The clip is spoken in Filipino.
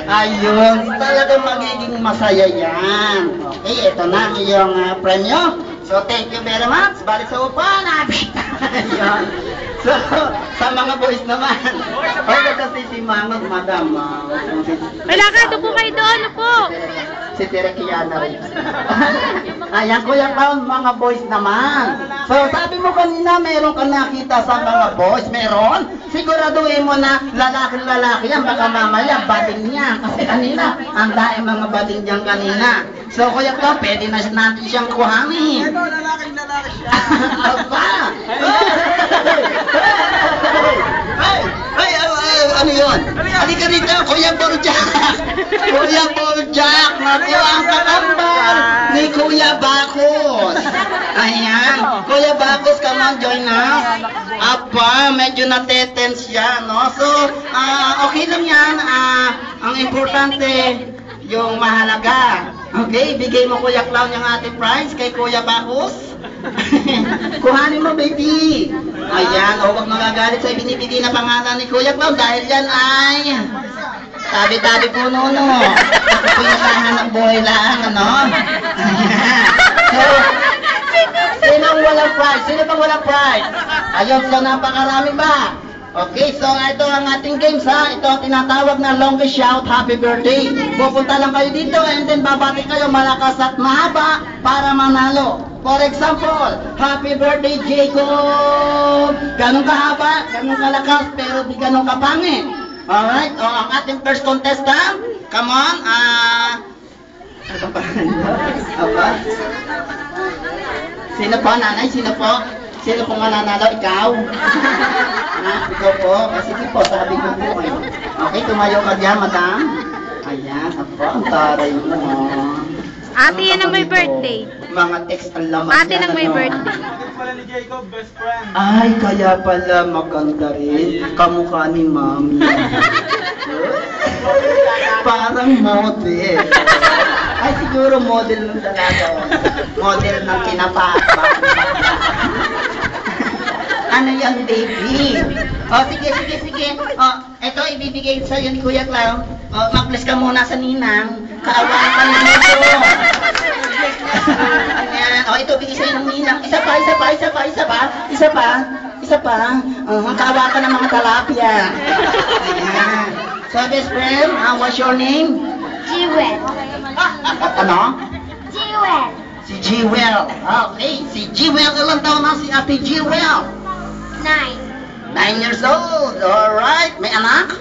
Ayun, talagang magiging masaya yan. Okay, ito na ang iyong premyo. So, thank you very much. Balik sa upan. Ayun. So, sa mga boys naman. Okay, kasi si Mangot, madam. Wala ka, po kayo doon, po. Si Terekiana rin. Ayan, Kuya Clown, mga boys naman. So, sabi mo kanina, meron ka nakita sa mga boys. Meron? Siguraduhin mo na lalaki-lalaki yan. Baka mamaya, bading niya. Kasi kanina, ang dahil mga bading niyan kanina. So, Kuya Clown, pwede na natin siyang kuhanin. Ito, lalaki siya. Aba! Ano yun? Halika rito, Kuya Borjak! Kuya Borjak! Naku, ang kakambal ni Kuya Bakos! Ayan, Kuya Bakos, come on, join us! Aba, medyo natetense siya, no? So, okay lang yan. Ang importante, yung mahalaga. Okay, bigay mo Kuya Clown yung ating prize kay Kuya Bakos. Kuhanin mo, baby. Ayan, huwag magagalit sa binibigay na pangalan ni Kuya Clown dahil yan ay tabi-tabi po no. Ako po yung nahanap buhay lang, ano? Ayan. So, sinong walang prize? Sino bang walang prize? Ayun, so napakarami ba? Okay, so ito ang ating games ha. Ito ang tinatawag na longest shout, happy birthday. Pupunta lang kayo dito and then babati kayo malakas at mahaba para manalo. For example, happy birthday Jacob! Ganun kahaba, ganun kalakas, pero di ganun kapangit. Alright, o ang ating first contestant, come on, ano ba? Sino po, nanay? Sino po? Sino po mananalo? Ikaw? Ikaw po? Sige po, sabi ko po. Okay, tumayo ka dyan, madam. Ayan, ako, ang taray mo. Ate, yan ang may birthday. Mga text ang laman. Ate nang may birthday. Ito pala ni Jacob, best friend. Ay, kaya pala maganda rin. Kamukha ni Mami. Parang model. Ay, siguro model ng dalaga. Model ng kinapak. Ano yan, baby? O, sige. O, eto, ibibigay sa'yo ni Kuya Clown. O, mag-bless ka muna sa ninang. Kaawaan ka naman ito. Ayan. O, ito, bigay sa'yo ng ninang. Isa pa. Kaawa ka ng mga talapia. Ayan. So, best friend, what's your name? Jewel. Ano? Jewel. Si Jewel. Okay, si Jewel. Ilang taon na si Ate Jewel? 9. 9 years old. Alright. May anak?